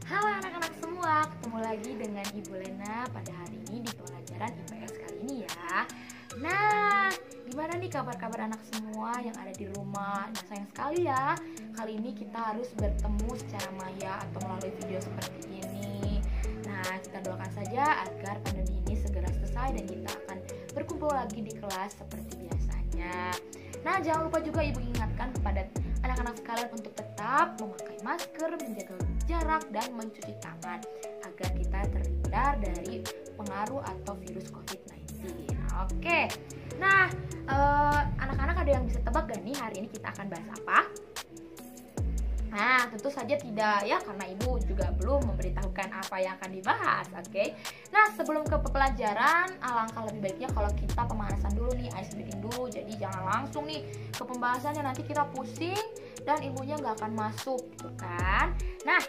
Halo anak-anak semua, ketemu lagi dengan Ibu Lena pada hari ini di pelajaran IPS kali ini ya. Nah, gimana nih kabar-kabar anak semua yang ada di rumah? Nah, sayang sekali ya, kali ini kita harus bertemu secara maya atau melalui video seperti ini. Nah, kita doakan saja agar pandemi ini segera selesai dan kita akan berkumpul lagi di kelas seperti biasanya. Nah, jangan lupa juga Ibu ingatkan kepada anak-anak sekalian untuk tetap memakai masker, menjaga jarak, dan mencuci tangan agar kita terhindar dari pengaruh atau virus COVID-19. Oke, nah anak-anak ada yang bisa tebak gak nih hari ini kita akan bahas apa? Nah, tentu saja tidak ya, karena Ibu juga belum memberitahukan apa yang akan dibahas, oke? Nah, sebelum ke pelajaran, alangkah lebih baiknya kalau kita pemanasan dulu nih, ice breathing dulu. Jadi jangan langsung nih ke pembahasannya, nanti kita pusing dan ilmunya nggak akan masuk, gitu kan? Nah,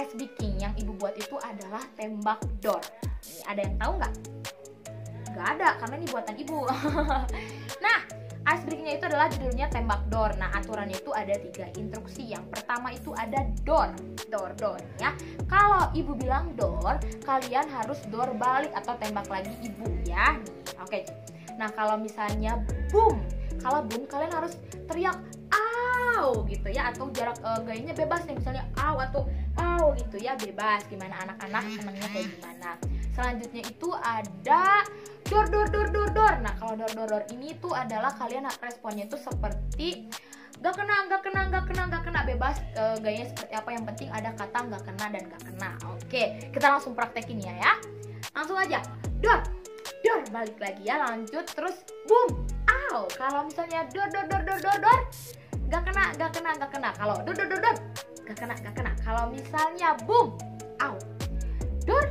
ice breathing yang Ibu buat itu adalah tembak door. Nih, ada yang tahu nggak? Nggak ada, karena ini buatan Ibu. Nah, ice breaking-nya itu adalah judulnya tembak door. Nah, aturannya itu ada 3 instruksi. Yang pertama itu ada door ya. Kalau Ibu bilang door, kalian harus door balik atau tembak lagi Ibu ya. Oke. Nah, kalau misalnya boom, kalau boom kalian harus teriak "au" gitu ya, atau jarak gayanya bebas nih, misalnya "au" atau "au" gitu ya, bebas. Gimana anak-anak senangnya kayak gimana. Selanjutnya itu ada door. Nah, kalau door ini tuh adalah kalian responnya itu seperti gak kena, bebas gayanya seperti apa, yang penting ada kata gak kena dan gak kena. Oke, kita langsung praktekin ya. Langsung aja, door, balik lagi ya, lanjut, terus boom, au. Kalau misalnya door, gak kena. Kalau door, gak kena. Kalau misalnya boom, au, door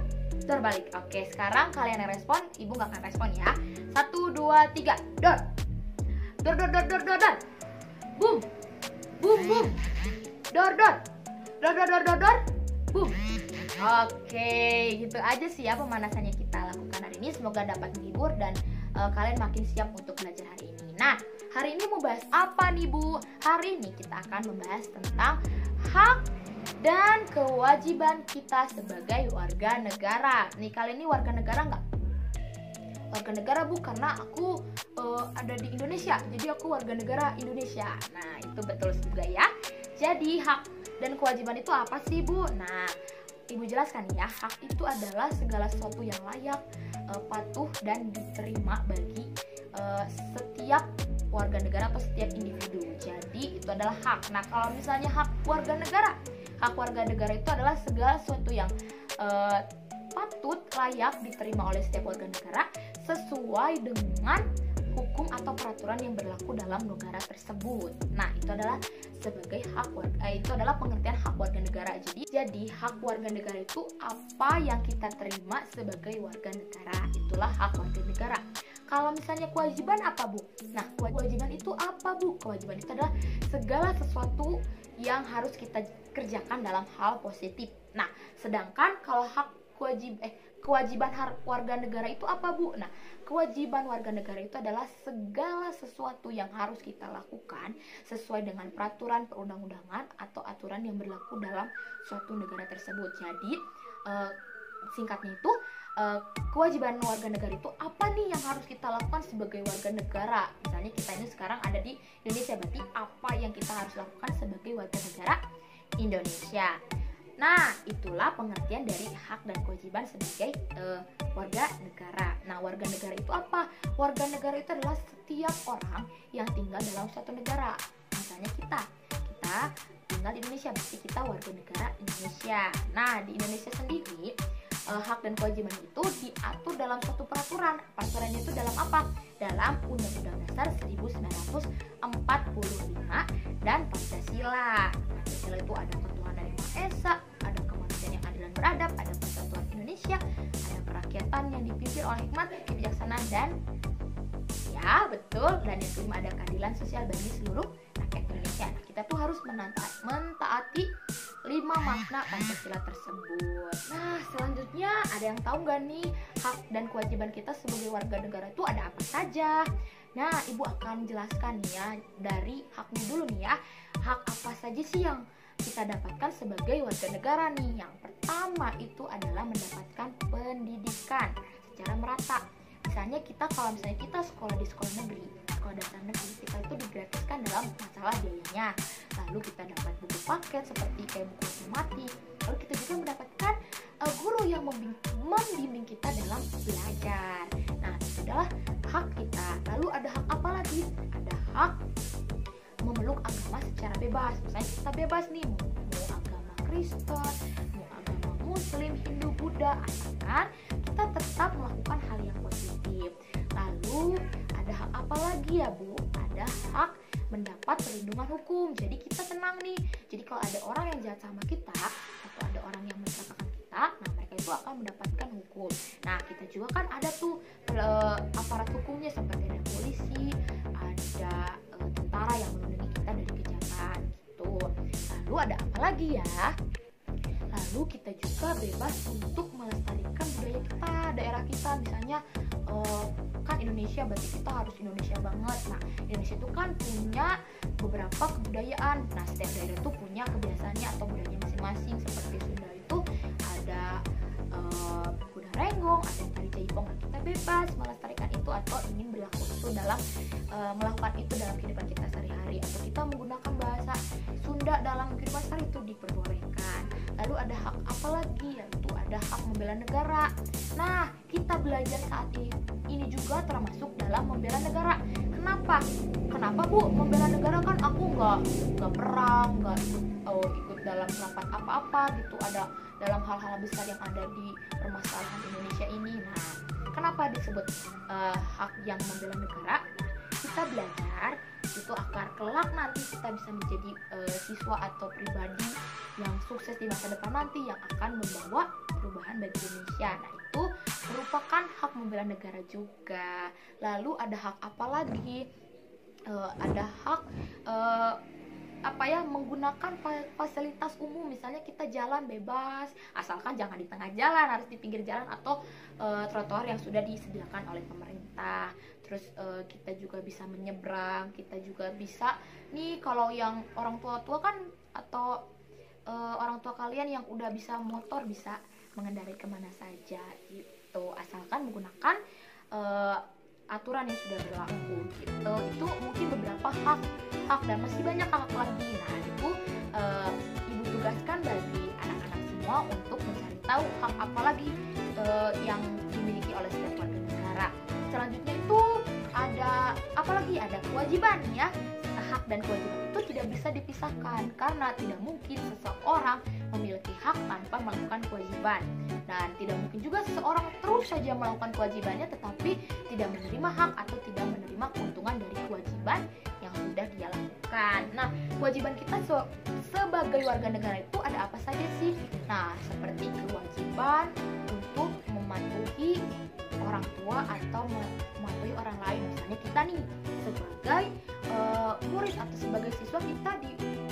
balik. Oke, sekarang kalian yang respon, Ibu gak akan respon ya. 1, 2, 3, door. Boom. Door. Boom. Oke, gitu aja sih ya pemanasannya kita lakukan hari ini. Semoga dapat menghibur dan kalian makin siap untuk belajar hari ini. Nah, hari ini mau bahas apa nih Bu? Hari ini kita akan membahas tentang hak dan kewajiban kita sebagai warga negara. Nih, kalian ini warga negara nggak? Warga negara Bu, karena aku ada di Indonesia, jadi aku warga negara Indonesia. Nah, itu betul juga ya. Jadi hak dan kewajiban itu apa sih Bu? Nah, Ibu jelaskan ya. Hak itu adalah segala sesuatu yang layak, patuh dan diterima bagi setiap warga negara atau setiap individu. Jadi itu adalah hak. Nah, kalau misalnya hak warga negara itu adalah segala sesuatu yang patut, layak diterima oleh setiap warga negara sesuai dengan hukum atau peraturan yang berlaku dalam negara tersebut. Nah, itu adalah sebagai itu adalah pengertian hak warga negara. Jadi hak warga negara itu apa yang kita terima sebagai warga negara, itulah hak warga negara. Kalau misalnya kewajiban apa Bu? Nah, kewajiban itu apa Bu? Kewajiban itu adalah segala sesuatu yang harus kita kerjakan dalam hal positif. Nah, sedangkan kalau kewajiban warga negara itu apa Bu? Nah, kewajiban warga negara itu adalah segala sesuatu yang harus kita lakukan sesuai dengan peraturan perundang-undangan atau aturan yang berlaku dalam suatu negara tersebut. Jadi singkatnya itu kewajiban warga negara itu apa nih yang harus kita lakukan sebagai warga negara. Misalnya kita ini sekarang ada di Indonesia, berarti apa yang kita harus lakukan sebagai warga negara Indonesia. Nah, itulah pengertian dari hak dan kewajiban sebagai warga negara. Nah, warga negara itu apa? Warga negara itu adalah setiap orang yang tinggal dalam suatu negara. Misalnya kita tinggal di Indonesia, berarti kita warga negara Indonesia. Nah, di Indonesia sendiri hak dan kewajiban itu diatur dalam suatu peraturan. Peraturannya itu dalam apa? Dalam Undang-Undang Dasar 1945 dan Pancasila. Pancasila itu ada ketuhanan yang Maha Esa, ada kemanusiaan yang adil dan beradab, ada persatuan Indonesia, ada kerakyatan yang dipimpin oleh hikmat, kebijaksanaan, dan ya betul, dan yang kelima ada keadilan sosial bagi seluruh rakyat Indonesia. Nah, kita tuh harus mentaati 5 makna Pancasila tersebut. Nah, selanjutnya ada yang tahu nggak nih hak dan kewajiban kita sebagai warga negara itu ada apa saja? Nah, Ibu akan jelaskan ya dari haknya dulu nih ya. Hak apa saja sih yang kita dapatkan sebagai warga negara nih? Yang pertama itu adalah mendapatkan pendidikan secara merata. Misalnya kalau misalnya kita sekolah di sekolah negeri, sekolah dasar negeri, kita itu digratiskan dalam masalah biayanya. Lalu kita dapat buku paket seperti kayak buku matematik. Lalu kita juga mendapatkan guru yang membimbing kita dalam belajar. Nah, itu adalah hak kita. Lalu ada hak apa lagi? Ada hak memeluk agama secara bebas. Misalnya kita bebas nih, mau agama Kristen, mau agama Muslim, Hindu, Buddha, asalkan kita tetap melakukan hal yang positif. Lalu ada hak apa lagi ya Bu? Ada hak mendapat perlindungan hukum. Jadi kita tenang nih. Jadi kalau ada orang yang jahat sama kita atau ada orang yang mencelakakan kita, nah mereka itu akan mendapatkan hukum. Nah, kita juga kan ada tuh aparat hukumnya seperti ada polisi, ada tentara yang melindungi kita dari kejahatan gitu. Lalu ada apa lagi ya? Lalu kita juga bebas untuk melestarikan budaya kita, daerah kita. Misalnya kan Indonesia, berarti kita harus Indonesia banget. Nah, Indonesia itu kan punya beberapa kebudayaan. Nah, setiap daerah itu punya kebiasaannya atau budayanya masing-masing. Seperti Sunda itu ada kuda renggong, ada tari jaipong. Nah, kita bebas melestarikan itu atau ingin berlaku itu dalam melakukan itu dalam kehidupan kita sehari-hari, atau kita menggunakan bahasa Sunda dalam kehidupan sehari itu diperbolehkan. Lalu ada hak apa lagi? Yaitu ada hak membela negara. Nah, kita belajar saat ini juga termasuk dalam membela negara. Kenapa Bu? Membela negara kan aku nggak perang, nggak ikut dalam rapat apa-apa gitu. Ada dalam hal-hal besar yang ada di permasalahan Indonesia ini. Nah, kenapa disebut hak yang membela negara? Kita belajar itu agar kelak nanti kita bisa menjadi siswa atau pribadi yang sukses di masa depan nanti, yang akan membawa perubahan bagi Indonesia. Nah, itu merupakan hak membela negara juga. Lalu ada hak apa lagi? Ada hak menggunakan fasilitas umum. Misalnya kita jalan bebas, asalkan jangan di tengah jalan, harus di pinggir jalan atau trotoar yang sudah disediakan oleh pemerintah. Terus kita juga bisa menyeberang, kita juga bisa nih, kalau yang orang tua kan atau orang tua kalian yang udah bisa motor bisa mengendarai kemana saja gitu, asalkan menggunakan aturan yang sudah berlaku gitu. Itu mungkin beberapa hak dan masih banyak hak lagi. Nah, itu ibu tugaskan bagi anak-anak semua untuk mencari tahu hak apa lagi yang dimiliki oleh setiap warga negara. Selanjutnya itu ada apa lagi? Ada kewajiban ya. Hak dan kewajiban itu tidak bisa dipisahkan, karena tidak mungkin seseorang memiliki hak tanpa melakukan kewajiban, dan tidak mungkin juga seseorang terus saja melakukan kewajibannya tetapi tidak menerima hak atau tidak menerima keuntungan dari kewajiban yang sudah dia lakukan. Nah, kewajiban kita sebagai warga negara itu ada apa saja sih? Nah, seperti kewajiban untuk mematuhi orang tua atau mematuhi orang lain. Misalnya kita nih sebagai murid atau sebagai siswa, kita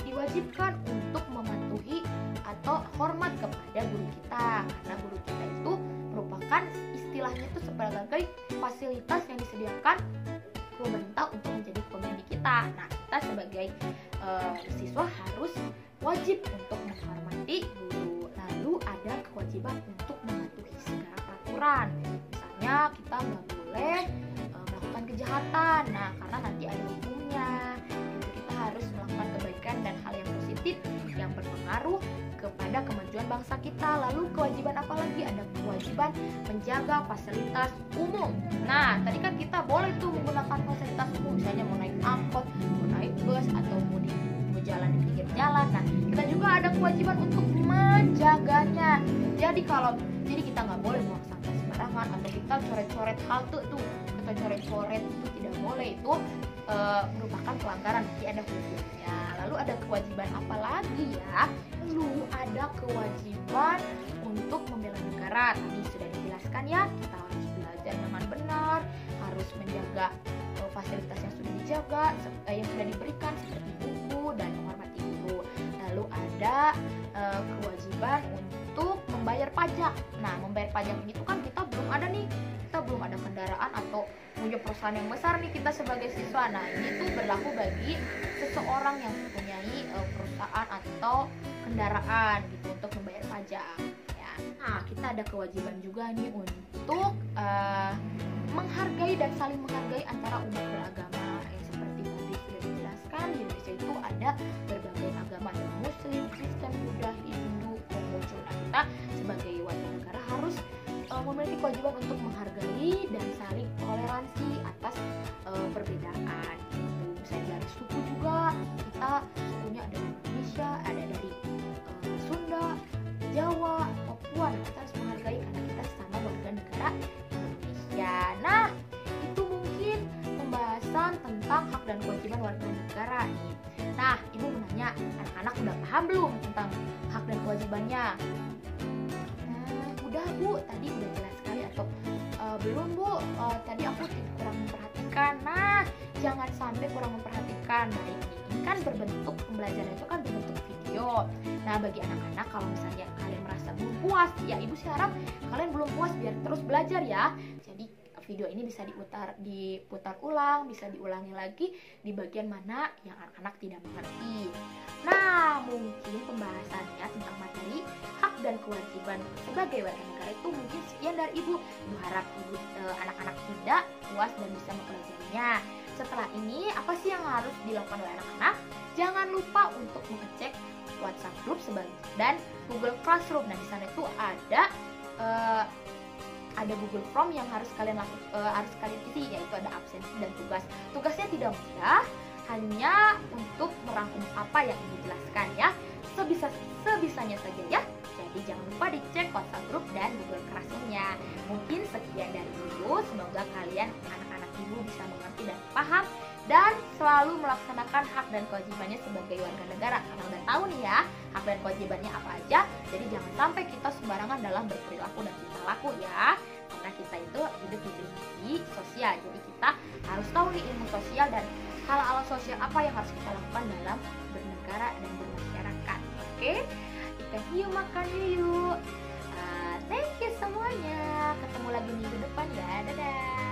diwajibkan untuk mematuhi atau hormat kepada guru kita, karena guru kita itu merupakan istilahnya itu sebagai fasilitas yang disediakan pemerintah untuk menjadi pembimbing kita. Nah, kita sebagai siswa harus wajib untuk menghormati guru. Lalu ada kewajiban untuk mematuhi segala peraturan. Misalnya kita nggak boleh melakukan kejahatan, nah karena nanti ada hukumnya. Kita harus melakukan kebaikan dan hal yang positif yang berpengaruh kepada kemajuan bangsa kita. Lalu kewajiban apa lagi? Ada kewajiban menjaga fasilitas umum. Nah, tadi kan kita boleh tuh menggunakan fasilitas umum, misalnya mau naik angkot, mau naik bus, atau mau jalan di pinggir jalan. Nah, kita juga ada kewajiban untuk menjaganya. Jadi kita nggak boleh buang sampah sembarangan, atau kita coret-coret halte tuh, kita coret-coret itu tidak boleh, itu merupakan pelanggaran, nanti ada hukumnya. Lalu ada kewajiban apa lagi ya? Lalu ada kewajiban untuk membela negara. Tadi sudah dijelaskan ya, kita harus belajar dengan benar, harus menjaga fasilitas yang sudah dijaga, yang sudah diberikan seperti buku dan menghormati guru. Lalu ada kewajiban untuk membayar pajak. Nah, membayar pajak ini tuh kan kita belum ada kendaraan atau punya perusahaan yang besar nih kita sebagai siswa. Nah, ini tuh berlaku bagi seseorang yang mempunyai perusahaan perusahaan atau kendaraan gitu untuk membayar pajak ya. Nah, kita ada kewajiban juga nih untuk menghargai dan saling menghargai antara umat beragama. Seperti tadi sudah dijelaskan, di Indonesia itu ada berbagai agama, ada Muslim, Kristen, Buddha, Hindu, Konghucu. Nah, kita sebagai warga negara harus memiliki kewajiban untuk menghargai dan saling toleransi atas perbedaan. Misalnya dari suku juga, kita sukunya ada dari Indonesia, ada dari Sunda, Jawa, Papua. Nah, kita harus menghargai karena kita sama warga negara Indonesia. Nah, itu mungkin pembahasan tentang hak dan kewajiban warga negara nih. Nah, Ibu mau nanya, anak-anak udah paham belum tentang hak dan kewajibannya? Udah Bu, tadi udah jelas sekali atau belum Bu? Tadi aku kurang memperhatikan. Nah, jangan sampai kurang memperhatikan. Baik, ini kan berbentuk pembelajaran itu kan berbentuk video. Nah, bagi anak-anak kalau misalnya kalian merasa belum puas, ya Ibu sih harap kalian belum puas biar terus belajar ya. Jadi video ini bisa diputar ulang, bisa diulangi lagi di bagian mana yang anak-anak tidak mengerti. Nah, mungkin pembahasannya tentang materi hak dan kewajiban sebagai warga negara itu mungkin sekian dari Ibu. Ibu harap anak-anak tidak puas dan bisa mempelajarinya. Setelah ini, apa sih yang harus dilakukan oleh anak-anak? Jangan lupa untuk mengecek WhatsApp group dan Google Classroom. Nah, di sana itu ada Google Form yang harus kalian isi, yaitu ada absensi dan tugas. Tugasnya tidak mudah, hanya untuk merangkum apa yang Ibu jelaskan ya, sebisanya saja ya. Jadi jangan lupa dicek WhatsApp group dan Google Classroom-nya. Mungkin sekian dari Ibu, semoga kalian anak-anak Ibu bisa mengerti dan paham dan selalu melaksanakan hak dan kewajibannya sebagai warga negara. Karena udah tahu nih ya hak dan kewajibannya apa aja, jadi jangan sampai kita sembarangan dalam berperilaku dan tingkah laku ya. Karena kita itu hidup di sosial, jadi kita harus tahu nih ilmu sosial dan hal-hal sosial apa yang harus kita lakukan dalam bernegara dan bermasyarakat. Oke, ikan hiu makan yuk. Thank you semuanya. Ketemu lagi minggu depan ya. Dadah.